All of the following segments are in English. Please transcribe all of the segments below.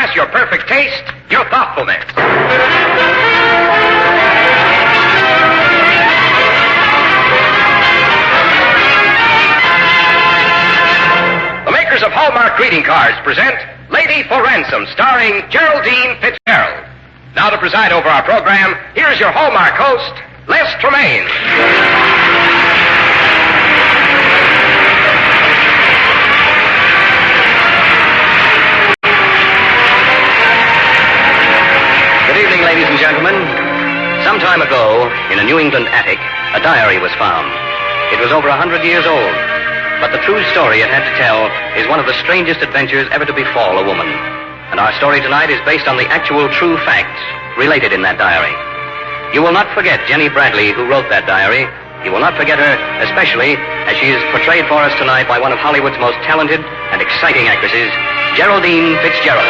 express your perfect taste, your thoughtfulness. The makers of Hallmark greeting cards present Lady for Ransom, starring Geraldine Fitzgerald. Now to preside over our program, here's your Hallmark host, Les Tremaine. Good evening, ladies and gentlemen. Some time ago, in a New England attic, a diary was found. It was over 100 years old, but the true story it had to tell is one of the strangest adventures ever to befall a woman. And our story tonight is based on the actual true facts related in that diary. You will not forget Jenny Bradley, who wrote that diary. You will not forget her, especially as she is portrayed for us tonight by one of Hollywood's most talented and exciting actresses, Geraldine Fitzgerald.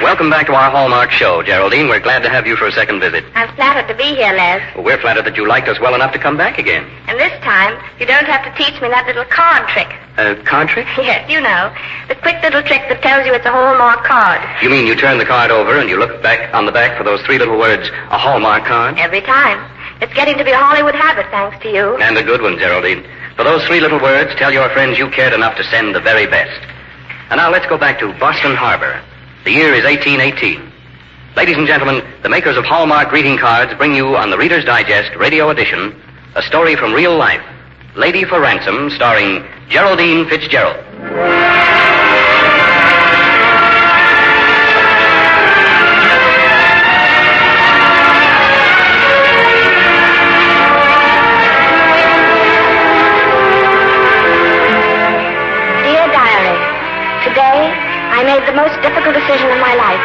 Welcome back to our Hallmark show, Geraldine. We're glad to have you for a second visit. I'm flattered to be here, Les. Well, we're flattered that you liked us well enough to come back again. And this time, you don't have to teach me that little card trick. Card trick? Yes, you know. The quick little trick that tells you it's a Hallmark card. You mean you turn the card over and you look back on the back for those three little words, a Hallmark card? Every time. It's getting to be a Hollywood habit, thanks to you. And a good one, Geraldine. For those three little words, tell your friends you cared enough to send the very best. And now let's go back to Boston Harbor. The year is 1818. Ladies and gentlemen, the makers of Hallmark greeting cards bring you on the Reader's Digest radio edition a story from real life, Lady for Ransom, starring Geraldine Fitzgerald. Dear Diary, today I made the most difficult decision of my life.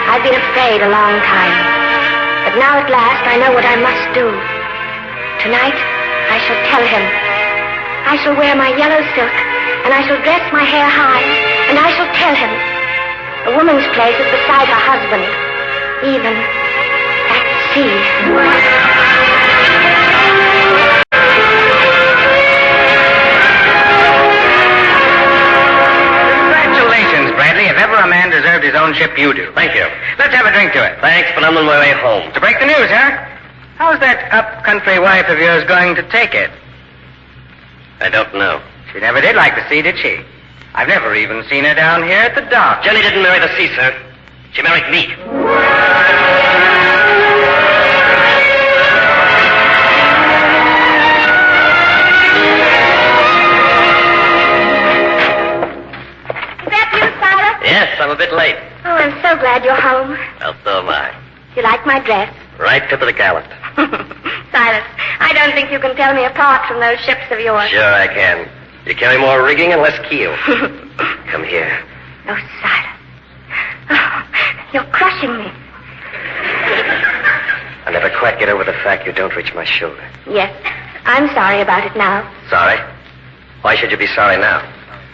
I've been afraid a long time. But now at last I know what I must do. Tonight, I shall tell him. I shall wear my yellow silk, and I shall dress my hair high, and I shall tell him. A woman's place is beside her husband, even at sea. If ever a man deserved his own ship, you do. Thank you. Let's have a drink to it. Thanks, but I'm on my way home. To break the news, huh? How's that up-country wife of yours going to take it? I don't know. She never did like the sea, did she? I've never even seen her down here at the dock. Jenny didn't marry the sea, sir. She married me. Yes, I'm a bit late. Oh, I'm so glad you're home. Well, so am I. You like my dress? Right tip of the gallant. Silas, I don't think you can tell me apart from those ships of yours. Sure I can. You carry more rigging and less keel. Come here. Oh, Silas. Oh, you're crushing me. I never quite get over the fact you don't reach my shoulder. Yes, I'm sorry about it now. Sorry? Why should you be sorry now?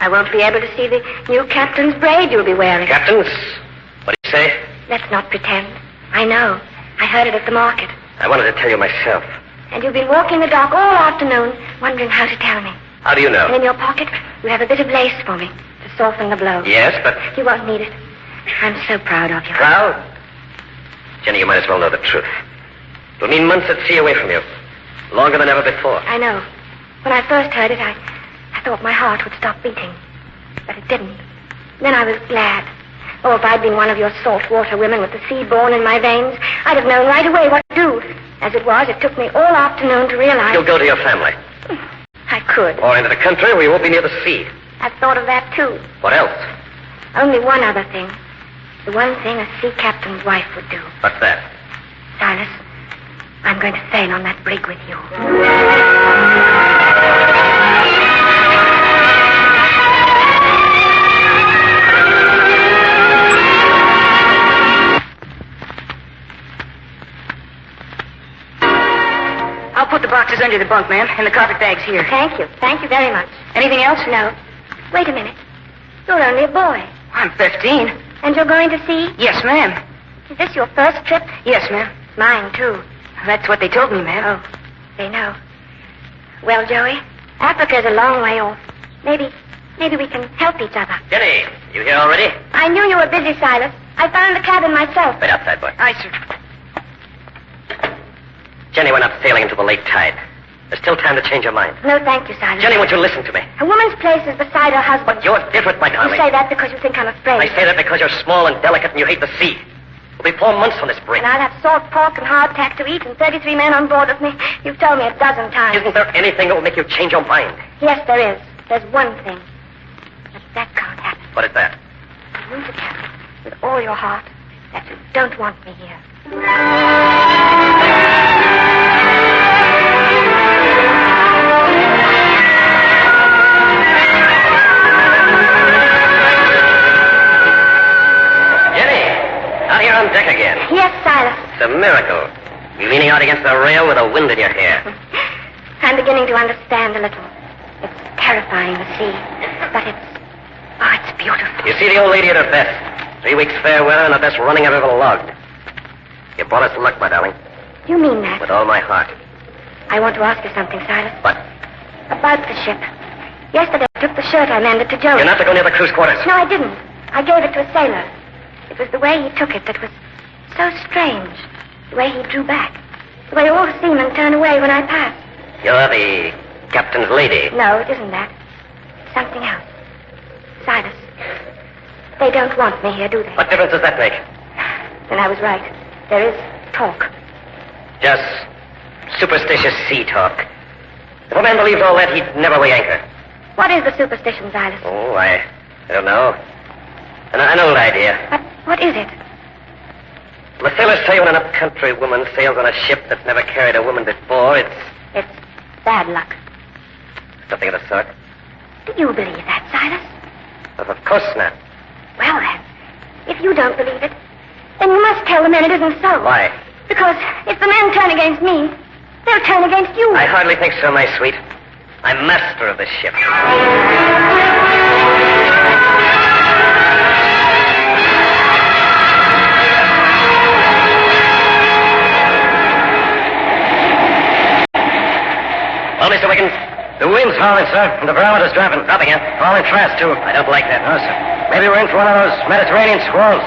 I won't be able to see the new captain's braid you'll be wearing. Captain's? What do you say? Let's not pretend. I know. I heard it at the market. I wanted to tell you myself. And you've been walking the dock all afternoon, wondering how to tell me. How do you know? And in your pocket, you have a bit of lace for me to soften the blow. Yes, but... You won't need it. I'm so proud of you. Proud? Jenny, you might as well know the truth. It'll mean months at sea away from you. Longer than ever before. I know. When I first heard it, I thought my heart would stop beating. But it didn't. Then I was glad. Oh, if I'd been one of your saltwater women with the sea born in my veins, I'd have known right away what to do. As it was, it took me all afternoon to realize... You'll go to your family. I could. Or into the country where you won't be near the sea. I've thought of that, too. What else? Only one other thing. The one thing a sea captain's wife would do. What's that? Silas, I'm going to sail on that brig with you. I'll put the boxes under the bunk, ma'am, and the carpet bags here. Thank you. Thank you very much. Anything else? No. Wait a minute. You're only a boy. I'm 15. And you're going to sea? Yes, ma'am. Is this your first trip? Yes, ma'am. Mine, too. That's what they told me, ma'am. Oh, they know. Well, Joey, Africa's a long way off. Maybe we can help each other. Jenny, you here already? I knew you were busy, Silas. I found the cabin myself. Wait outside, boy. Aye, sir. Jenny, we're not sailing into the late tide. There's still time to change your mind. No, thank you, Silas. Jenny, won't you listen to me? A woman's place is beside her husband. But you're different, my You darling. say that because you think I'm afraid. I say that because you're small and delicate and you hate the sea. We'll be 4 months on this brig. And I'll have salt pork and hardtack to eat and 33 men on board with me. You've told me a dozen times. Isn't there anything that will make you change your mind? Yes, there is. There's one thing. But that can't happen. What is that? You to tell me, with all your heart, that you don't want me here. Out here on deck again. Yes, Silas. It's a miracle. You leaning out against the rail with a wind in your hair. I'm beginning to understand a little. It's terrifying, the sea. But it's beautiful. You see the old lady at her best. 3 weeks fair weather and the best running I've ever logged. You brought us luck, my darling. You mean that? With all my heart. I want to ask you something, Silas. What? About the ship. Yesterday I took the shirt I mended to Joey. You're not to go near the crew's quarters. No, I didn't. I gave it to a sailor. It was the way he took it that was so strange. The way he drew back. The way all the seamen turned away when I passed. You're the captain's lady. No, it isn't that. It's something else. Silas, they don't want me here, do they? What difference does that make? Then I was right. There is talk. Just superstitious sea talk. If a man believed all that, he'd never weigh anchor. What is the superstition, Silas? Oh, I don't know. An old idea. But what is it? The sailors say when an up-country woman sails on a ship that's never carried a woman before, it's It's bad luck. something of the sort. Do you believe that, Silas? Of course not. Well, then, if you don't believe it, then you must tell the men it isn't so. Why? Because if the men turn against me, they'll turn against you. I hardly think so, my sweet. I'm master of this ship. Well, Mr. Wiggins? The wind's howling, sir, and the barometer's dropping. Dropping, huh? Falling fast, too. I don't like that. No, sir. Maybe we're in for one of those Mediterranean squalls.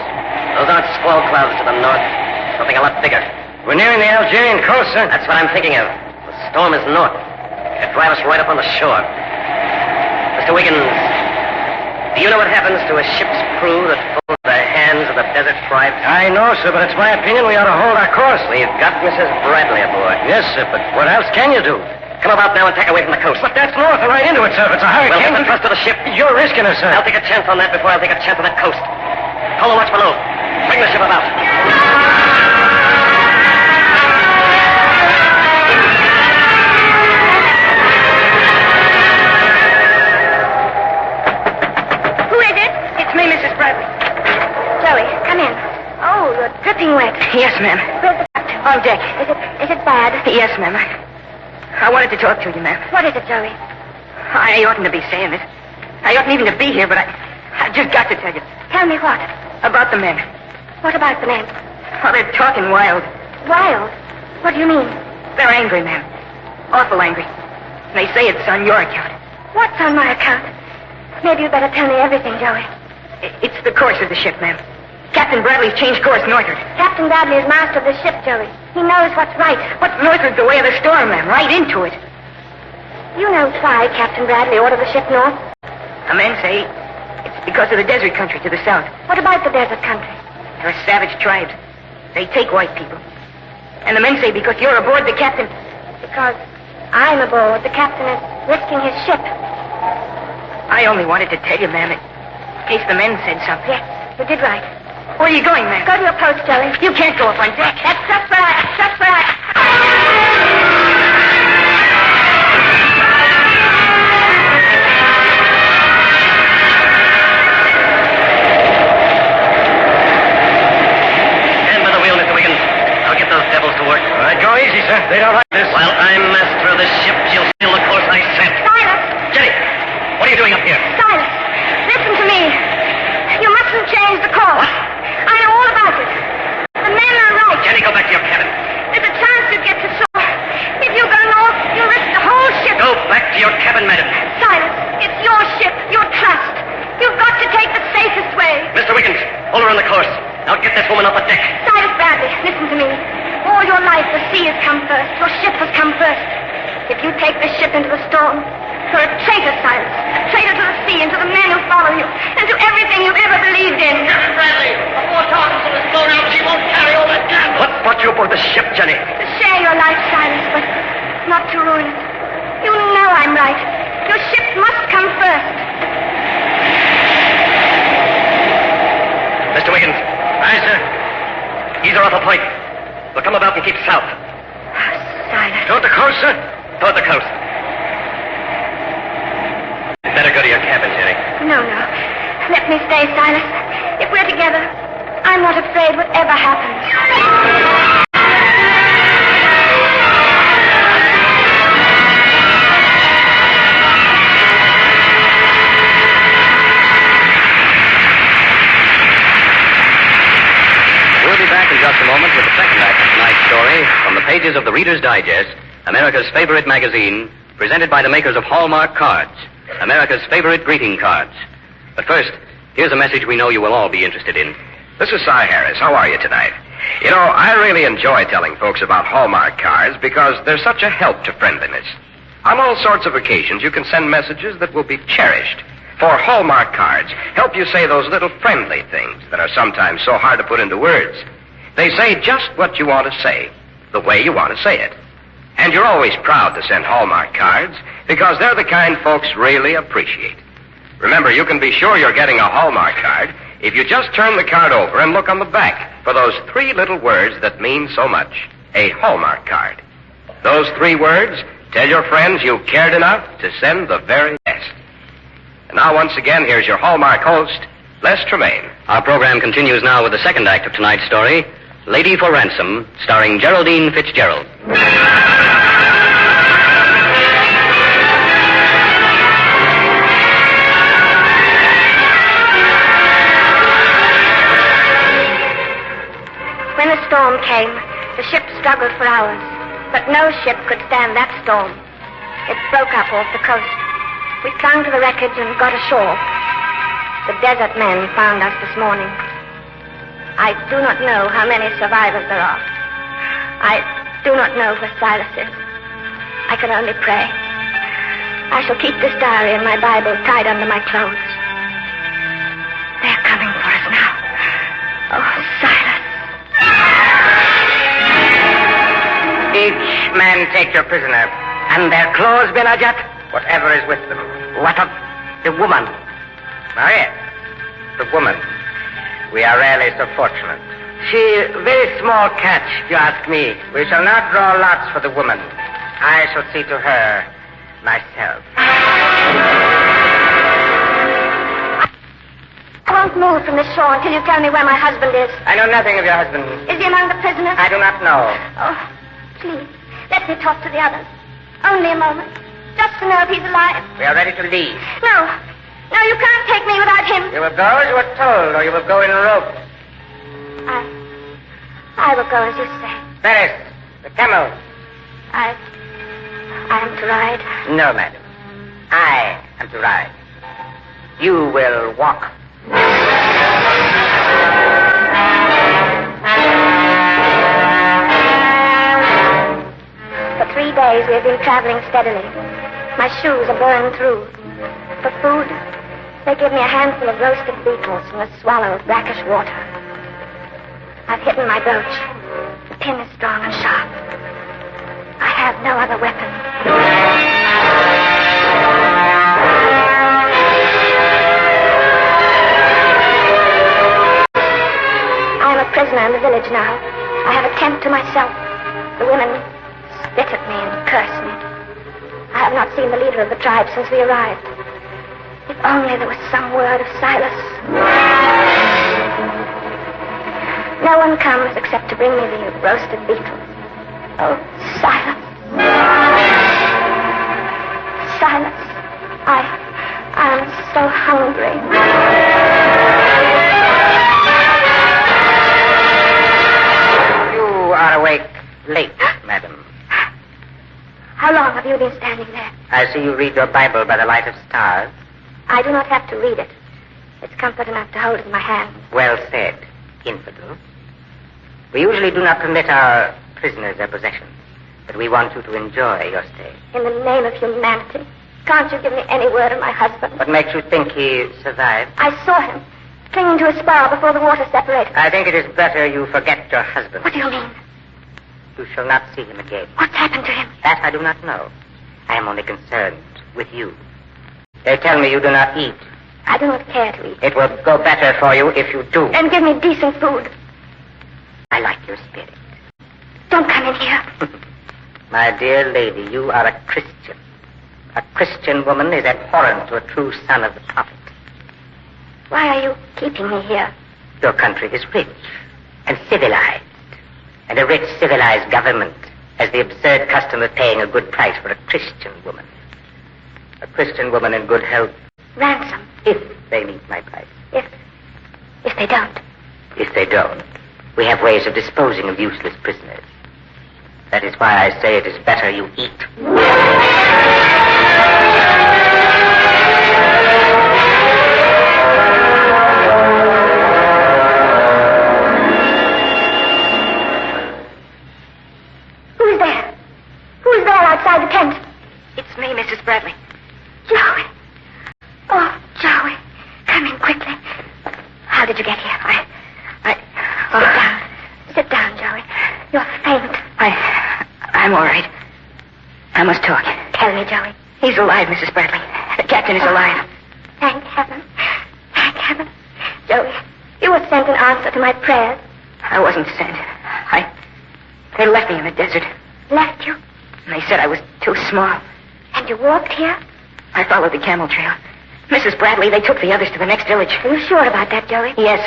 Those aren't squall clouds to the north. Something a lot bigger. We're nearing the Algerian coast, sir. That's what I'm thinking of. The storm is north. It'll drive us right up on the shore. Mr. Wiggins, do you know what happens to a ship's crew that folds the hands of the desert tribes? I know, sir, but it's my opinion we ought to hold our course. We've got Mrs. Bradley aboard. Yes, sir, but what else can you do? Come about now and tack away from the coast. But that's north and right into it, sir. If it's a Well, hurricane... get the thrust of the ship. You're risking it, sir. I'll take a chance on that before I'll take a chance on that coast. Call the watch below. Bring the ship about. Who is it? It's me, Mrs. Bradley. Joey, come in. Oh, you're dripping wet. Yes, ma'am. Where's the captain? On deck. Is it bad? Yes, ma'am. I wanted to talk to you, ma'am. What is it, Joey? I oughtn't to be saying this. I oughtn't even to be here, but I just got to tell you. Tell me what? About the men. What about the men? Oh, they're talking wild. Wild? What do you mean? They're angry, ma'am. Awful angry. And they say it's on your account. What's on my account? Maybe you'd better tell me everything, Joey. It's the course of the ship, ma'am. Captain Bradley's changed course northward. Captain Bradley is master of the ship, Joey. He knows what's right. What's northward's the way of the storm, ma'am. Right into it. You know why Captain Bradley ordered the ship north? The men say it's because of the desert country to the south. What about the desert country? There are savage tribes. They take white people. And the men say because you're aboard, the captain... Because I'm aboard, the captain is risking his ship. I only wanted to tell you, ma'am, in case the men said something. Yes, you did right. Where are you going, ma'am? Go to your post, Joey. You can't go up on deck. That's just where I... Stand by the wheel, Mr. Wiggins. I'll get those devils to work. All right, go easy, sir. They don't like this. While I'm master of this ship, she'll steal the course I set. Silas! Jenny, what are you doing up here? Silas! Listen to me. You mustn't change the course. I know all about it. The men are right. Jenny, go back to your cabin. There's a chance to your cabin, madam. Silas, it's your ship, your trust. You've got to take the safest way. Mr. Wiggins, hold her on the course. Now get this woman off the deck. Silas Bradley, listen to me. All your life, the sea has come first. Your ship has come first. If you take this ship into the storm, you're a traitor, Silas. A traitor to the sea and to the men who follow you, and to everything you've ever believed in. Captain Bradley, before Torkelson is blown out, she won't carry all that gas. What brought you aboard the ship, Jenny? To share your life, Silas, but not to ruin it. You know I'm right. Your ship must come first. Mr. Wiggins. Aye, sir. Ease her off a point. We'll come about and keep south. Silas. Toward the coast, sir? Toward the coast. Better go to your cabin, Jenny. No. Let me stay, Silas. If we're together, I'm not afraid whatever happens. We'll be back in just a moment with the second act of tonight's story from the pages of the Reader's Digest, America's favorite magazine, presented by the makers of Hallmark cards, America's favorite greeting cards. But first, here's a message we know you will all be interested in. This is Cy Harris. How are you tonight? You know, I really enjoy telling folks about Hallmark cards because they're such a help to friendliness. On all sorts of occasions, you can send messages that will be cherished. For Hallmark cards help you say those little friendly things that are sometimes so hard to put into words. They say just what you want to say, the way you want to say it. And you're always proud to send Hallmark cards because they're the kind folks really appreciate. Remember, you can be sure you're getting a Hallmark card if you just turn the card over and look on the back for those 3 little words that mean so much. A Hallmark card. Those 3 words tell your friends you've cared enough to send the very best. And now, once again, here's your Hallmark host, Les Tremaine. Our program continues now with the second act of tonight's story, Lady for Ransom, starring Geraldine Fitzgerald. When the storm came, the ship struggled for hours, but no ship could stand that storm. It broke up off the coast. We clung to the wreckage and got ashore. The desert men found us this morning. I do not know how many survivors there are. I do not know where Silas is. I can only pray. I shall keep this diary and my Bible tied under my clothes. They're coming for us now. Oh, Silas. Each man take your prisoner. And their clothes, Benajat, whatever is with them. What of the woman? Oh, yes, the woman. We are rarely so fortunate. She, very small catch, if you ask me. We shall not draw lots for the woman. I shall see to her myself. I won't move from the shore until you tell me where my husband is. I know nothing of your husband. Is he among the prisoners? I do not know. Oh, please, let me talk to the others. Only a moment. Just to know if he's alive. We are ready to leave. No, you can't take me without him. You will go as you were told, or you will go in ropes. I will go as you say. Ferris, the camel. I am to ride. No, madam. I am to ride. You will walk. For 3 days we have been traveling steadily. My shoes are burned through. For food, they give me a handful of roasted beetles and a swallow of brackish water. I've hidden my brooch. The pin is strong and sharp. I have no other weapon. I am a prisoner in the village now. I have a tent to myself. The women spit at me and curse me. I have not seen the leader of the tribe since we arrived. If only there was some word of Silas. No one comes except to bring me the roasted beetles. Oh, Silas. Silas. I am so hungry. You are awake late, madam. How long have you been standing there? I see you read your Bible by the light of stars. I do not have to read it. It's comfort enough to hold it in my hand. Well said, infidel. We usually do not permit our prisoners their possessions, but we want you to enjoy your stay. In the name of humanity, can't you give me any word of my husband? What makes you think he survived? I saw him clinging to a spar before the water separated. I think it is better you forget your husband. What do you mean? You shall not see him again. What's happened to him? That I do not know. I am only concerned with you. They tell me you do not eat. I do not care to eat. It will go better for you if you do. And give me decent food. I like your spirit. Don't come in here. My dear lady, you are a Christian. A Christian woman is abhorrent to a true son of the prophet. Why are you keeping me here? Your country is rich and civilized. And a rich, civilized government has the absurd custom of paying a good price for a Christian woman. A Christian woman in good health. Ransom. If they meet my price. If they don't. If they don't, we have ways of disposing of useless prisoners. That is why I say it is better you eat. Who's there? Who's there outside the tent? It's me, Mrs. Bradley. Joey. Oh, Joey. Come in quickly. How did you get here? Sit down, Joey. You're faint. I'm all right. I must talk. Tell me, Joey. He's alive, Mrs. Bradley. The captain is alive. Thank heaven. Thank heaven. Joey, you were sent in answer to my prayers. I wasn't sent. They left me in the desert. Left you. And they said I was too small. And you walked here? I followed the camel trail. Mrs. Bradley, they took the others to the next village. Are you sure about that, Joey? Yes.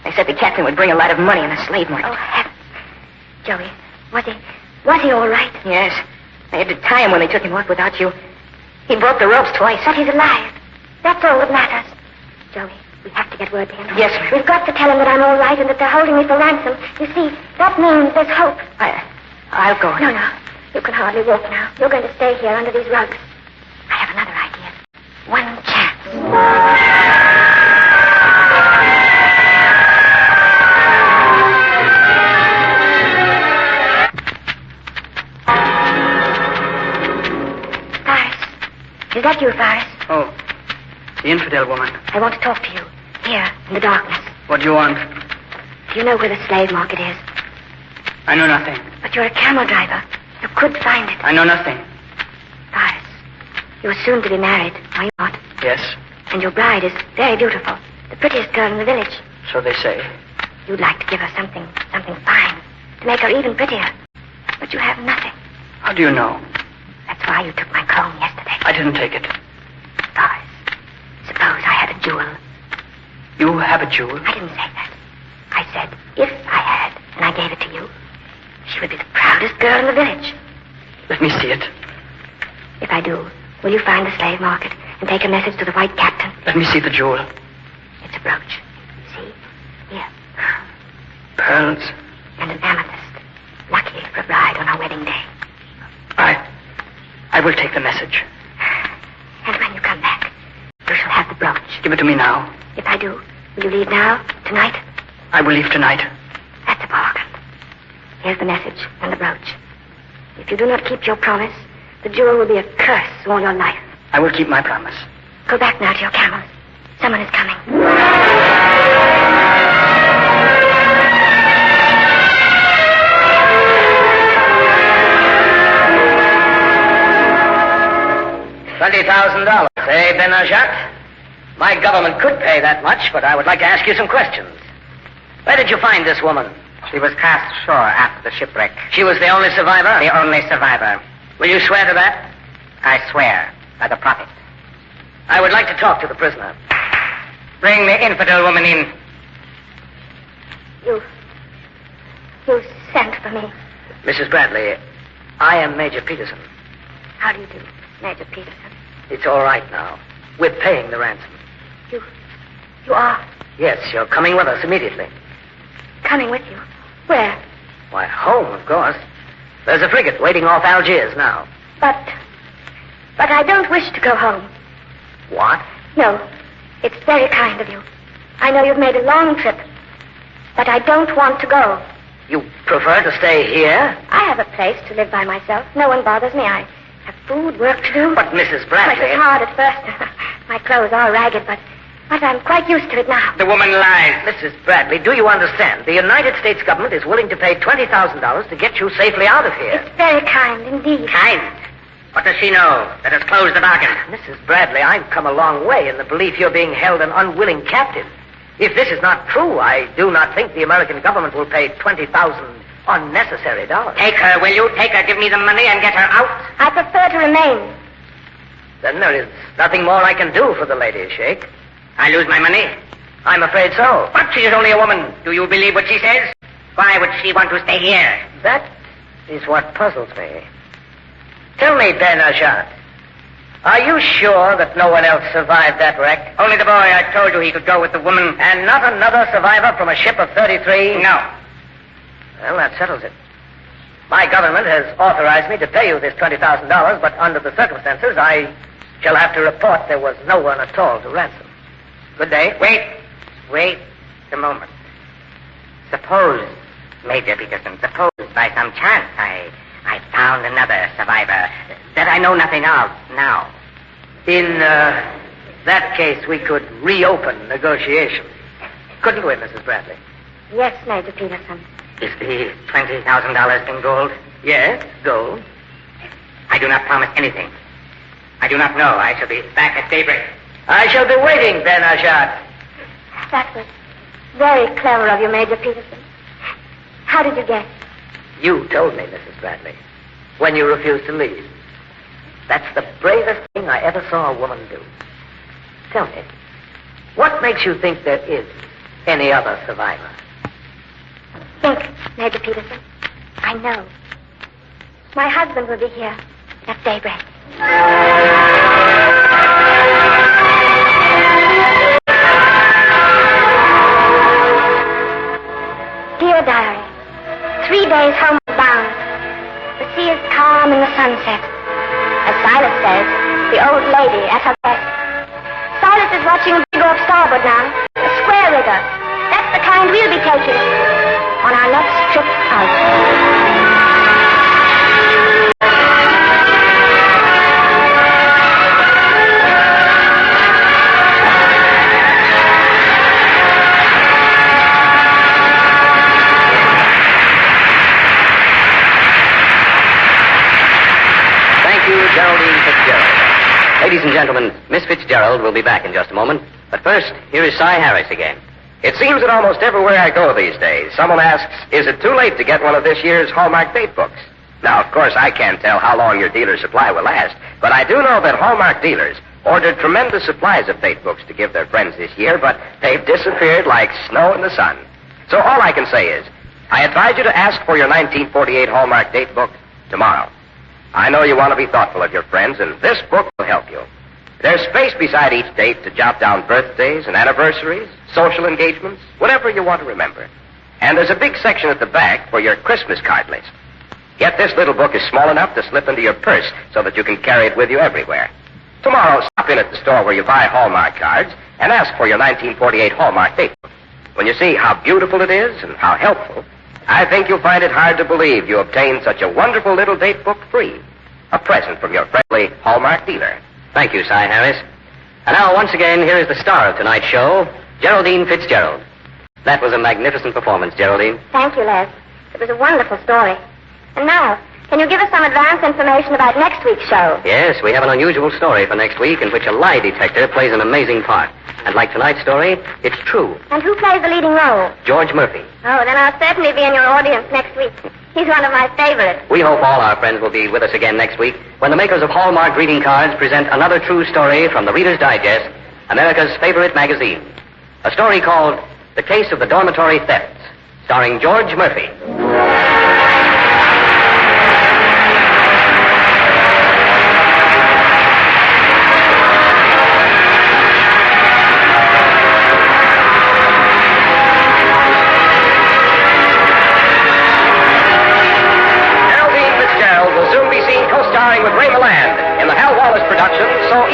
They said the captain would bring a lot of money in the slave market. Oh, heavens. Joey, was he all right? Yes. They had to tie him when they took him off without you. He broke the ropes twice. But he's alive. That's all that matters. Joey, we have to get word to him. Yes, ma'am. We've got to tell him that I'm all right and that they're holding me for ransom. You see, that means there's hope. I'll go. No. You can hardly walk now. You're going to stay here under these rugs. I have another idea. One chance. Is that you, Faris? Oh, the infidel woman. I want to talk to you. Here, in the darkness. What do you want? Do you know where the slave market is? I know nothing. But you're a camel driver. You could find it. I know nothing. Faris, you're soon to be married, are you not? Yes. And your bride is very beautiful. The prettiest girl in the village. So they say. You'd like to give her something fine. To make her even prettier. But you have nothing. How do you know? That's why you took my comb yesterday. I didn't take it. Faris, suppose I had a jewel. You have a jewel? I didn't say that. I said, if I had, and I gave it to you, she would be the proudest girl in the village. Let me see it. If I do, will you find the slave market and take a message to the white captain? Let me see the jewel. It's a brooch. See? Here. Pearls. And an amethyst. Lucky for a bride on her wedding day. I will take the message. And when you come back, you shall have the brooch. Give it to me now. If I do, will you leave now? Tonight? I will leave tonight. That's a bargain. Here's the message and the brooch. If you do not keep your promise, the jewel will be a curse all your life. I will keep my promise. Go back now to your camels. Someone is coming. $20,000, eh, Benajat? My government could pay that much, but I would like to ask you some questions. Where did you find this woman? She was cast ashore after the shipwreck. She was the only survivor? The only survivor. Will you swear to that? I swear, by the prophet. I would like to talk to the prisoner. Bring the infidel woman in. You sent for me. Mrs. Bradley, I am Major Peterson. How do you do, Major Peterson? It's all right now. We're paying the ransom. You are Yes, you're coming with us immediately. coming with you. Where? Why, home, of course. There's a frigate waiting off Algiers now. But I don't wish to go home. What? No, it's very kind of you. I know you've made a long trip, but I don't want to go. You prefer to stay here? I have a place to live by myself. No one bothers me. I have food, work to do. But Mrs. Bradley... It was hard at first. My clothes are ragged, but I'm quite used to it now. The woman lies. Mrs. Bradley, do you understand? The United States government is willing to pay $20,000 to get you safely out of here. It's very kind indeed. Kind? What does she know? Let us close the bargain. Mrs. Bradley, I've come a long way in the belief you're being held an unwilling captive. If this is not true, I do not think the American government will pay $20,000 unnecessary dollars. Take her, will you? Take her, give me the money, and get her out. I prefer to remain. Then there is nothing more I can do for the lady, Sheikh. I lose my money? I'm afraid so. But she is only a woman. Do you believe what she says? Why would she want to stay here? That is what puzzles me. Tell me, Ben Ajat, are you sure that no one else survived that wreck? Only the boy. I told you he could go with the woman. And not another survivor from a ship of 33? No. Well, that settles it. My government has authorized me to pay you this $20,000, but under the circumstances, I shall have to report there was no one at all to ransom. Good day. Wait a moment. Suppose, Major Peterson, suppose by some chance I found another survivor that I know nothing of now. In that case, we could reopen negotiations. Couldn't we, Mrs. Bradley? Yes, Major Peterson. Is the $20,000 in gold? Yes, gold. I do not promise anything. I do not know. I shall be back at daybreak. I shall be waiting, Ben Ajat. That was very clever of you, Major Peterson. How did you guess? You told me, Mrs. Bradley, when you refused to leave. That's the bravest thing I ever saw a woman do. Tell me, what makes you think there is any other survivor? Think, Major Peterson. I know. My husband will be here at daybreak. Dear Diary, 3 days homeward bound. The sea is calm in the sunset. As Silas says, the old lady at her best. Silas is watching a big off starboard now, a square rigger. That's the kind we'll be taking on our next trip out. Ladies and gentlemen, Miss Fitzgerald will be back in just a moment. But first, here is Cy Harris again. It seems that almost everywhere I go these days, someone asks, is it too late to get one of this year's Hallmark date books? Now, of course, I can't tell how long your dealer's supply will last, but I do know that Hallmark dealers ordered tremendous supplies of date books to give their friends this year, but they've disappeared like snow in the sun. So all I can say is, I advise you to ask for your 1948 Hallmark date book tomorrow. I know you want to be thoughtful of your friends, and this book will help you. There's space beside each date to jot down birthdays and anniversaries, social engagements, whatever you want to remember. And there's a big section at the back for your Christmas card list. Yet this little book is small enough to slip into your purse so that you can carry it with you everywhere. Tomorrow, stop in at the store where you buy Hallmark cards and ask for your 1948 Hallmark date book. When you see how beautiful it is and how helpful, I think you'll find it hard to believe you obtained such a wonderful little date book free. A present from your friendly Hallmark dealer. Thank you, Cy Harris. And now, once again, here is the star of tonight's show, Geraldine Fitzgerald. That was a magnificent performance, Geraldine. Thank you, Les. It was a wonderful story. And now, can you give us some advance information about next week's show? Yes, we have an unusual story for next week in which a lie detector plays an amazing part. And like tonight's story, it's true. And who plays the leading role? George Murphy. Oh, then I'll certainly be in your audience next week. He's one of my favorites. We hope all our friends will be with us again next week when the makers of Hallmark greeting cards present another true story from the Reader's Digest, America's favorite magazine. A story called The Case of the Dormitory Thefts, starring George Murphy.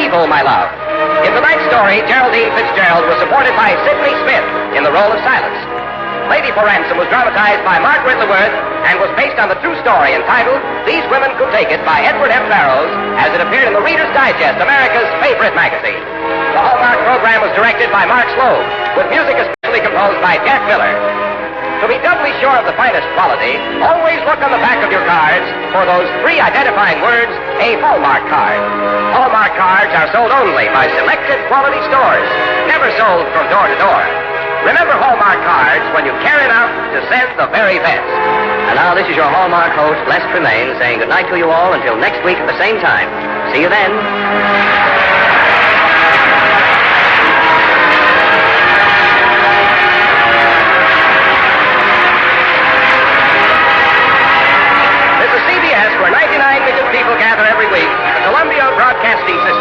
evil, my love. In tonight's story, Geraldine Fitzgerald was supported by Sidney Smith in the role of Silas. Lady for Ransom was dramatized by Margaret LeWorth and was based on the true story entitled These Women Could Take It by Edward F. Barrows, as it appeared in the Reader's Digest, America's favorite magazine. The Hallmark program was directed by Mark Sloan, with music especially composed by Jack Miller. To be doubly sure of the finest quality, always look on the back of your cards for those 3 identifying words, a Hallmark card. Hallmark cards are sold only by selected quality stores, never sold from door to door. Remember Hallmark cards when you care enough to send the very best. And now this is your Hallmark host, Les Tremaine, saying goodnight to you all until next week at the same time. See you then. This is CBS, where 99 million people gather every week. The Columbia Broadcasting System.